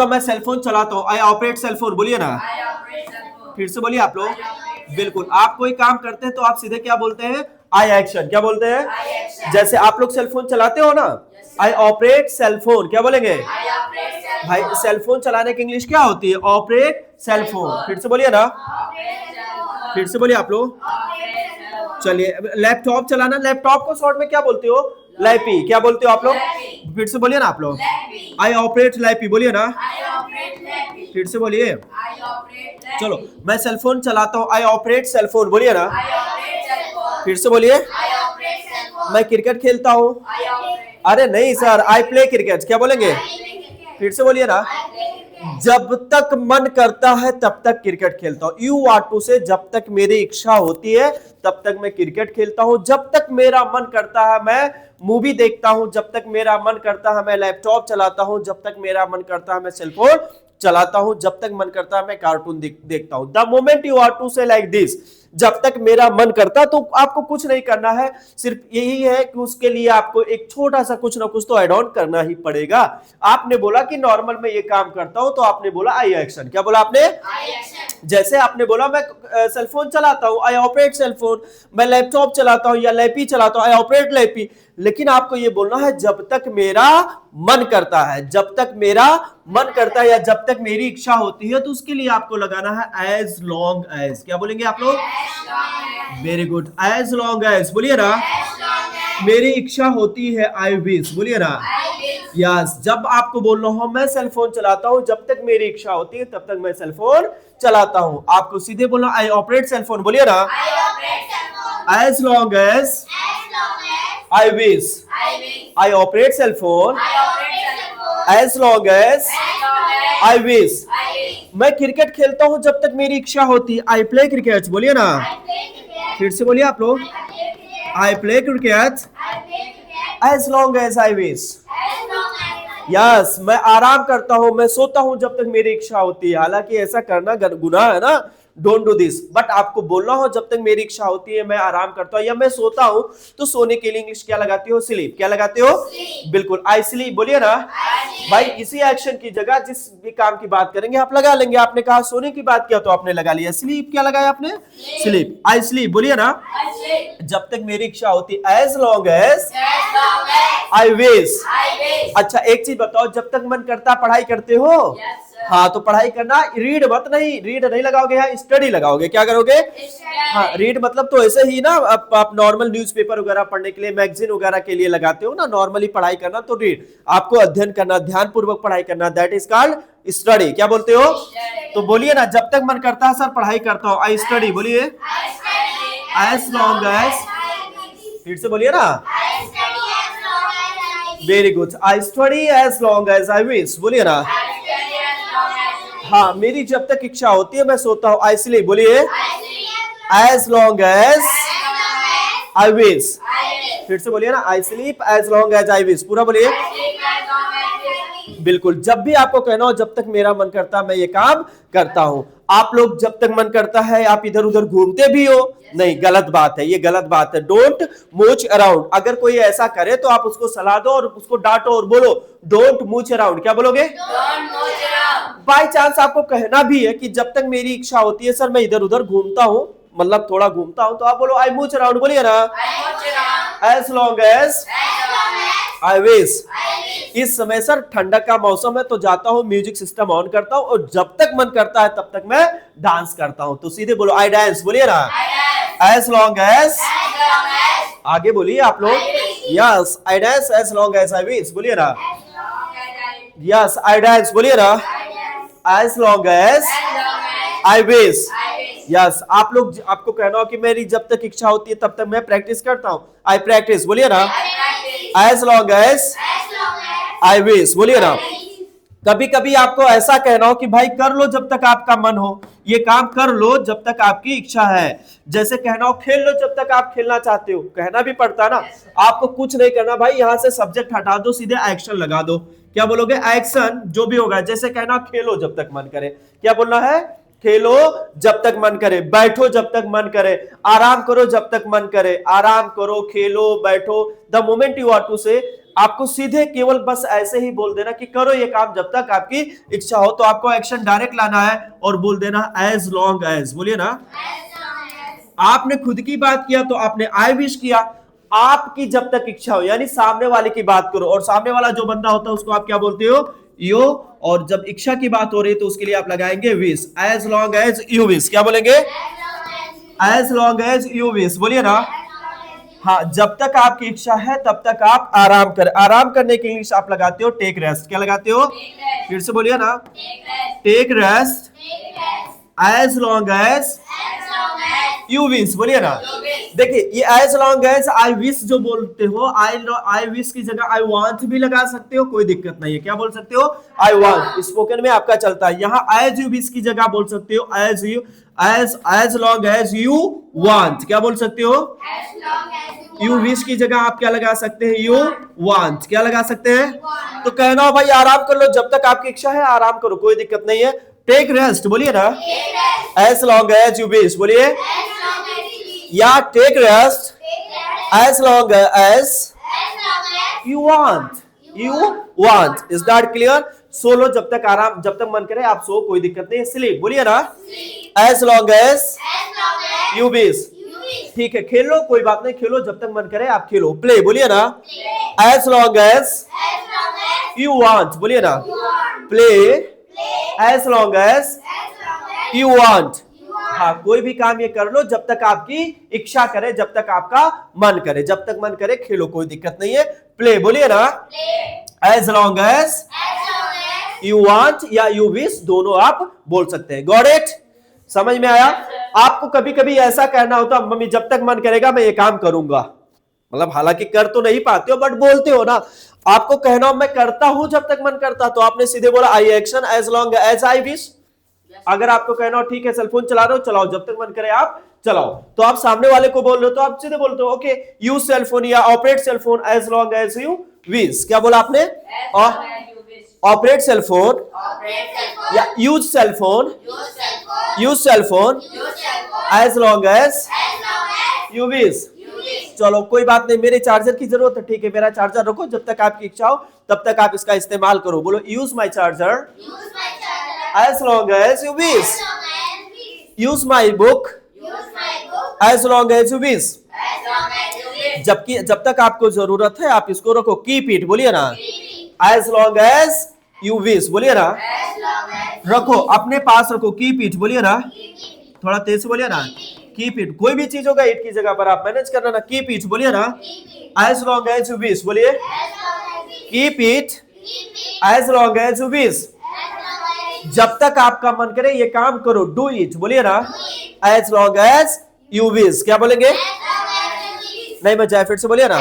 तो मैं सेलफोन चलाता हूँ, आई ऑपरेट सेलफोन, बोलिए ना, फिर से बोलिए आप लोग। बिल्कुल, आप कोई काम करते हैं तो आप सीधे क्या बोलते हैं, आई एक्शन। क्या बोलते हैं? जैसे आप लोग सेलफोन चलाते हो ना, आई ऑपरेट सेलफोन, क्या बोलेंगे भाई? सेलफोन चलाने की इंग्लिश क्या होती है? Operate cellphone. फिर से बोलिए ना, फिर से बोलिए आप लोग। चलिए, लैपटॉप चलाना, लैपटॉप को शॉर्ट में क्या बोलते हो? लैपी। क्या बोलते हो आप लोग? फिर से बोलिए ना आप लोग, आई ऑपरेट लैपी, बोलिए ना, फिर से बोलिए। चलो, मैं सेलफोन चलाता हूँ, आई ऑपरेट सेलफोन, बोलिए ना, फिर से बोलिए। मैं क्रिकेट खेलता हूँ, अरे नहीं सर, आई प्ले क्रिकेट, क्या बोलेंगे? फिर से बोलिए ना, जब तक मन करता है तब तक क्रिकेट खेलता हूं। यू वांट टू से, जब तक मेरी इच्छा होती है तब तक मैं क्रिकेट खेलता हूं, जब तक मेरा मन करता है मैं मूवी देखता हूं, जब तक मेरा मन करता है मैं लैपटॉप चलाता हूं, जब तक मेरा मन करता है मैं सेलफोन चलाता हूं, जब तक मन करता है मैं कार्टून देखता हूं। The moment you are to say like this, जब तक मेरा मन करता, तो आपको कुछ नहीं करना है, सिर्फ यही है कि उसके लिए आपको एक छोटा सा कुछ ना कुछ तो एड ऑन करना ही पड़ेगा। आपने बोला कि नॉर्मल में ये काम करता हूं, तो आपने बोला आई एक्शन। क्या बोला आपने? जैसे आपने बोला मैं सेलफोन चलाता हूं, आई ऑपरेट सेलफोन, मैं लैपटॉप चलाता हूं या लैपी चलाता हूं, आई ऑपरेट लैपी। लेकिन आपको ये बोलना है जब तक मेरा मन करता है, जब तक मेरा मन करता है या जब तक मेरी इच्छा होती है, तो उसके लिए आपको लगाना है एज लॉन्ग एज। क्या बोलेंगे आप लोग? Very good, as long as, बोलिए ना, मेरी इच्छा होती है, आई विश, बोलिए ना। यस, जब आपको बोलना हो मैं सेलफोन चलाता हूं, जब तक मेरी इच्छा होती है तब तक मैं सेलफोन चलाता हूं। आपको सीधे बोलना आई ऑपरेट सेलफोन, बोलिए ना, as long as I wish, I operate cellphone as long as I wish. मैं क्रिकेट खेलता हूं जब तक मेरी इच्छा होती है, आई प्ले क्रिकेट, बोलिए ना, फिर से बोलिए आप लोग, I play cricket as long as I wish. Yes, मैं आराम करता हूं, मैं सोता हूं जब तक मेरी इच्छा होती है। हालांकि ऐसा करना गुनाह है ना, डोंट डू दिस, बट आपको बोलना हो जब तक मेरी इच्छा होती है मैं आराम करता हूं या मैं सोता हूं। तो सोने के लिए इंग्लिश क्या लगाते हो? स्लीप। क्या लगाते हो? बिल्कुल, आई स्लीप, बोलिए ना भाई। इसी एक्शन की जगह जिस भी काम की बात करेंगे आप लगा लेंगे। आपने कहा सोने की बात किया तो आपने लगा लिया स्लीप। क्या लगाया आपने? स्लीप, आई स्लीप, बोलिए ना, जब तक मेरी इच्छा होती, as long as I wish. अच्छा, एक चीज बताओ, जब तक मन करता पढ़ाई करते हो? हाँ, तो पढ़ाई करना, रीड मत, नहीं रीड नहीं लगाओगे, यहाँ स्टडी लगाओगे। क्या करोगे? हाँ, रीड मतलब तो ऐसे ही ना, आप नॉर्मल न्यूज़पेपर वगैरह पढ़ने के लिए, मैगजीन वगैरह के लिए लगाते हो ना, नॉर्मली पढ़ाई करना तो रीड, आपको अध्ययन करना, ध्यानपूर्वक पढ़ाई करना, दैट इज कॉल्ड स्टडी। क्या बोलते हो? तो बोलिए ना, जब तक मन करता है सर पढ़ाई करता हूँ, आई स्टडी, बोलिए, एज लॉन्ग एज, फिर से बोलिए ना, very good, I study as long as I wish, बोलिए ना। हाँ, मेरी जब तक इच्छा होती है मैं सोता हूँ, आई स्लीप, बोलिए, as long as I wish, फिर से बोलिए ना, I sleep as long as I wish, पूरा बोलिए। बिल्कुल, जब भी आपको कहना हो जब तक मेरा मन करता है मैं ये काम करता हूं। आप लोग जब तक मन करता है आप इधर उधर घूमते भी हो? नहीं, गलत बात है, ये गलत बात है। Don't mooch around. अगर कोई ऐसा करे तो आप उसको सलाह दो और उसको डांटो और बोलो डोंट मूच अराउंड। क्या बोलोगे? बाय चांस आपको कहना भी है कि जब तक मेरी इच्छा होती है सर मैं इधर उधर घूमता हूं, मतलब थोड़ा घूमता हूं, तो आप बोलो आई मूच अराउंड, बोलिए ना, as long as I wish. इस समय सर ठंडक का मौसम है तो जाता हूं, म्यूजिक सिस्टम ऑन करता हूं और जब तक मन करता है तब तक मैं डांस करता हूं। तो सीधे बोलो आई डांस, बोलिए ना, एज लॉन्ग एज, आगे बोलिए आप लोग, yes, I dance as long as I wish, बोलिए ना, यस, आई डांस, बोलिए ना, as long as I wish. Yes, आप लोग, आपको कहना हो कि मेरी जब तक इच्छा होती है तब तक मैं प्रैक्टिस करता हूं, आई प्रैक्टिस, बोलिए ना, as long as I wish, बोलिए ना। कभी कभी आपको ऐसा कहना हो कि भाई कर लो जब तक आपका मन हो, ये काम कर लो जब तक आपकी इच्छा है। जैसे कहना हो खेल लो जब तक आप खेलना चाहते हो, कहना भी पड़ता है ना। आपको कुछ नहीं करना भाई, यहां से सब्जेक्ट हटा दो, सीधे एक्शन लगा दो। क्या बोलोगे? एक्शन, जो भी होगा। जैसे कहना खेलो जब तक मन करे, क्या बोलना है? खेलो जब तक मन करे, बैठो जब तक मन करे, आराम करो जब तक मन करे, आराम करो, खेलो, बैठो। The moment you are to say आपको सीधे केवल बस ऐसे ही बोल देना कि करो ये काम जब तक आपकी इच्छा हो। तो आपको एक्शन डायरेक्ट लाना है और बोल देना एज लॉन्ग एज, बोलिए ना। आपने खुद की बात किया तो आपने आई विश किया, आपकी जब तक इच्छा हो, यानी सामने वाले की बात करो, और सामने वाला जो बंदा होता है उसको आप क्या बोलते हो, यो। और जब इच्छा की बात हो रही है तो उसके लिए आप लगाएंगे wish, as long as you wish. क्या बोलेंगे, as long as you wish, बोलिए ना। हाँ, जब तक आपकी इच्छा है तब तक आप आराम करें। आराम करने के लिए आप लगाते हो टेक रेस्ट। क्या लगाते हो, फिर से बोलिए ना, take rest as long as you wish, बोलिए ना। देखिए ये as long as I wish जो बोलते हो, आई विश की जगह आई वांट भी लगा सकते हो, कोई दिक्कत नहीं है। क्या बोल सकते हो, आई वांट, स्पोकन में आपका चलता है। यहाँ एज यू विश की जगह बोल सकते हो as you, as long as you want. क्या बोल सकते हो, यू विश की जगह आप क्या लगा सकते हैं, यू वांट। क्या लगा सकते हैं, तो कहना हो भाई आराम कर लो, जब तक आपकी इच्छा है आराम करो, कोई दिक्कत नहीं है। टेक रेस्ट, बोलिए ना, as long as you wish, बोलिए। या take rest as long as you want, you want. Is that clear. सो लो जब तक आराम, जब तक मन करे आप सो, कोई दिक्कत नहीं है। स्लीप, बोलिए ना, as long as you wish. ठीक है, खेलो, कोई बात नहीं, खेलो जब तक मन करे आप खेलो। प्ले, बोलिए ना, as long as you want, बोलिए ना। Play as long as you want. हाँ, कोई भी काम ये कर लो जब तक आपकी इच्छा करे, जब तक आपका मन करे, जब तक मन करे खेलो, कोई दिक्कत नहीं है। प्ले, बोलिए ना, as long as you want या यू विश, दोनों आप बोल सकते हैं। गॉट इट, समझ में आया। आपको कभी कभी ऐसा कहना होता, मम्मी जब तक मन करेगा मैं ये काम करूंगा, मतलब हालांकि कर तो नहीं पाते हो बट बोलते हो ना। आपको कहना हो मैं करता हूं जब तक मन करता, तो आपने सीधे बोला I action as long as I wish. अगर आपको कहना हो ठीक है सेलफोन चला रहे हो, चलाओ, जब तक मन करे आप चलाओ, तो आप सामने वाले को बोल रहे हो तो आप सीधे बोलते हो ओके यूज सेलफोन या operate cellphone as long as you wish. क्या बोला आपने, ऑपरेट सेलफोन या use cellphone, use cellphone as long as you wish. चलो कोई बात नहीं, मेरे चार्जर की जरूरत है, ठीक है मेरा चार्जर रखो, जब तक आपकी इच्छा हो तब तक आप इसका इस्तेमाल करो। बोलो use my charger as long as you wish, use my book as long as you wish. जबकि जब तक आपको जरूरत है आप इसको रखो। कीप इट, बोलिए ना, as long as you wish, बोलिए ना। रखो, अपने पास रखो, कीप इट, बोलिए ना, थोड़ा तेज से बोलिए ना, कीप इट। कोई भी चीज होगा इट की जगह पर आप मैनेज करना ना, कीप इट, बोलिए ना, as long as you wish, बोलिए। Keep it as long as you wish. जब तक आपका मन करे ये काम करो, डू इट, बोलिए ना, as long as you wish. क्या बोलेंगे, नहीं मैं जाए, फिर से बोलिए ना,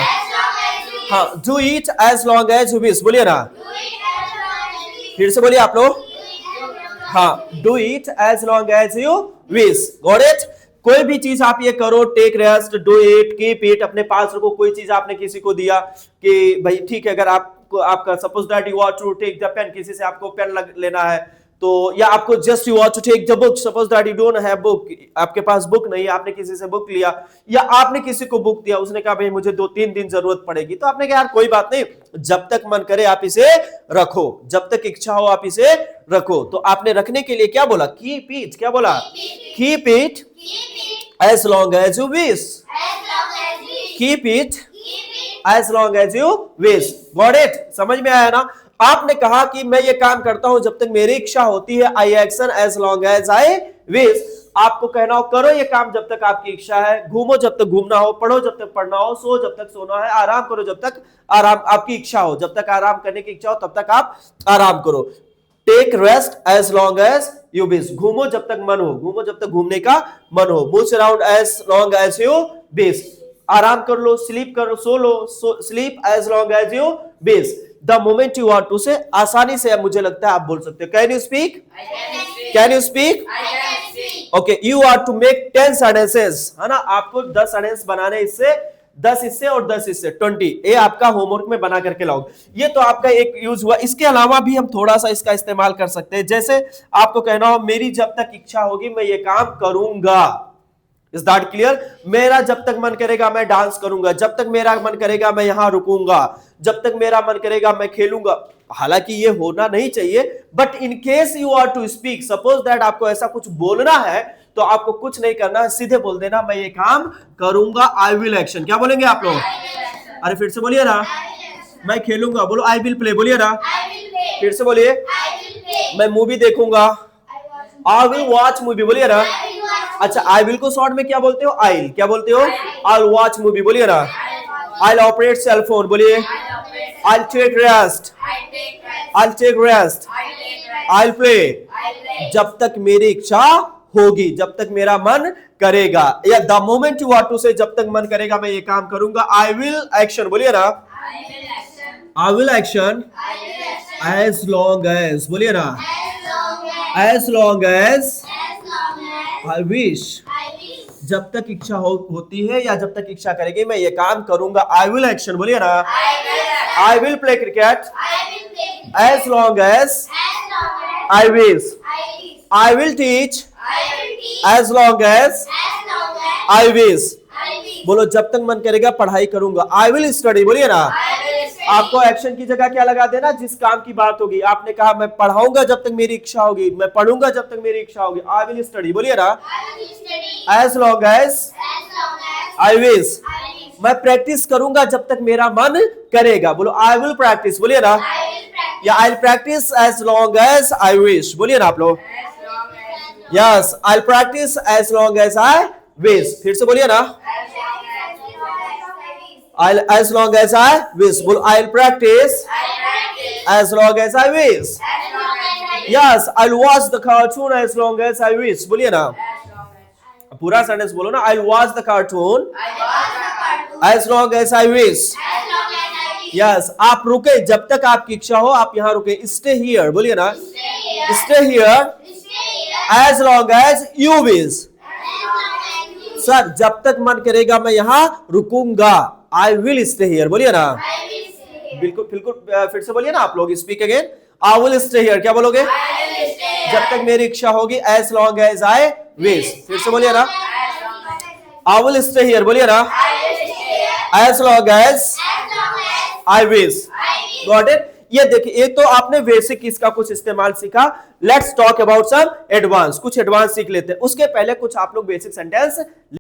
हाँ, do it as long as you wish, बोलिए ना, फिर से बोलिए आप लोग, हाँ, do it as long as you wish. Got it. कोई भी चीज आप ये करो, take rest, do it, keep it, अपने पास रखो। कोई चीज आपने किसी को दिया कि भाई ठीक है, अगर आपको आपका suppose that you want to take the pen, किसी से आपको पेन लेना है तो, या आपको just you want to take the book, suppose that you don't have book, आपके पास बुक नहीं है, आपने किसी से बुक लिया, या आपने किसी को बुक दिया, उसने कहा भाई मुझे 2-3 दिन जरूरत पड़ेगी, तो आपने कहा यार कोई बात नहीं, जब तक मन करे आप इसे रखो, जब तक इच्छा हो आप इसे रखो। तो आपने रखने के लिए क्या बोला, कीप इट। क्या बोला, keep it as long as you wish, keep it as long as you wish. Got it, समझ में आया ना। आपने कहा कि मैं ये काम करता हूं जब तक मेरी इच्छा होती है, I action as long as I wish. आपको कहना हो करो ये काम जब तक आपकी इच्छा है, घूमो जब तक घूमना हो, पढ़ो जब तक पढ़ना हो, सो जब तक सोना है, आराम करो जब तक आराम आपकी इच्छा हो, जब तक आराम करने की इच्छा हो तब तक आप आराम करो। Take rest as long as you wish, घूमो जब तक मन हो, घूमो जब तक घूमने का मन हो। Move around as long as you wish, आराम कर लो, स्लीप करो, सो लो, sleep as long as you wish. The moment you want to say, आसानी से मुझे लगता है आप बोल सकते हो। Can you speak, can you speak, okay. You are to make 10 sentences, है ना, आपको 10 सेंटेंस बनाने, इससे 10 इससे और 10 इससे 20, ये आपका होमवर्क में बना करके लाओ। ये तो आपका एक यूज हुआ। इसके अलावा भी हम थोड़ा सा इसका इस्तेमाल कर सकते हैं। जैसे आपको कहना हो मेरी जब तक इच्छा होगी मैं ये काम करूंगा, इज दैट क्लियर? मेरा जब तक मन करेगा मैं डांस करूंगा, जब तक मेरा मन करेगा मैं यहां रुकूंगा, जब तक मेरा मन करेगा मैं खेलूंगा। हालांकि ये होना नहीं चाहिए, but in case you are to speak, suppose that आपको ऐसा कुछ बोलना है तो आपको कुछ नहीं करना है, सीधे बोल देना मैं ये काम करूंगा, आई विल एक्शन। क्या बोलेंगे आप लोग? अरे फिर से बोलिए ना। मैं खेलूंगा, बोलो आई विल प्ले, बोलिए ना। फिर से बोलिए। मैं मूवी देखूंगा, आई विल वॉच मूवी, बोलिए ना। अच्छा, आई विल को शॉर्ट में क्या बोलते हो? आई, क्या बोलते हो? आई विल वॉच मूवी, बोलिए ना। I will operate cell phone, बोलिए। I will take rest, I will take rest, I will play. जब तक मेरी इच्छा होगी, जब तक मेरा मन करेगा, या the moment you are to say, जब तक मन करेगा मैं ये काम करूंगा, आई विल एक्शन, बोलिए ना। I will action as long as, बोलिए ना। As long as I wish, जब तक इच्छा होती है या जब तक इच्छा करेगी मैं ये काम करूंगा, आई विल एक्शन, बोलिए ना। I will play cricket as long as I wish, I will teach as long as I wish. बोलो जब तक मन करेगा पढ़ाई करूंगा, आई विल स्टडी, बोलिए ना। आपको एक्शन की जगह क्या लगा देना? जिस काम की बात होगी। आपने कहा मैं पढ़ाऊंगा जब तक मेरी इच्छा होगी, मैं पढ़ूंगा जब तक मेरी इच्छा होगी, आई विल स्टडी, बोलिए ना। As long as I wish, मैं प्रैक्टिस करूंगा जब तक मेरा मन करेगा, बोलो आई विल प्रैक्टिस, बोलिए ना। या I will practice as long as I wish, बोलिए ना आप लोग। Yes, I will practice as long as I wish. फिर से बोलिए ना। As long as I wish, बोलो I'll practice as long as I wish. Yes, I'll watch the cartoon as long as I wish, बोलिए ना। पूरा sentence बोलो ना। I'll watch the cartoon as long as I wish. Yes, आप रुके जब तक आपकी इच्छा हो, आप यहाँ रुके। Stay here, बोलिए ना। Stay here as long as you wish. Sir जब तक मन करेगा मैं यहाँ रुकूंगा, आई विल स्टे हियर, बोलिए ना। बिल्कुल बिल्कुल, फिर से बोलिए ना आप लोग। Speak again. I will stay here, क्या बोलोगे? जब तक मेरी इच्छा होगी, as long as I wish. फिर से बोलिए ना। आई विल स्टे हियर, बोलिए ना। As long as I wish. Got it? ये देखिए, ये तो आपने बेसिक इसका कुछ इस्तेमाल सीखा। Let's talk about some advance. कुछ एडवांस सीख लेते हैं, उसके पहले कुछ आप लोग बेसिक सेंटेंस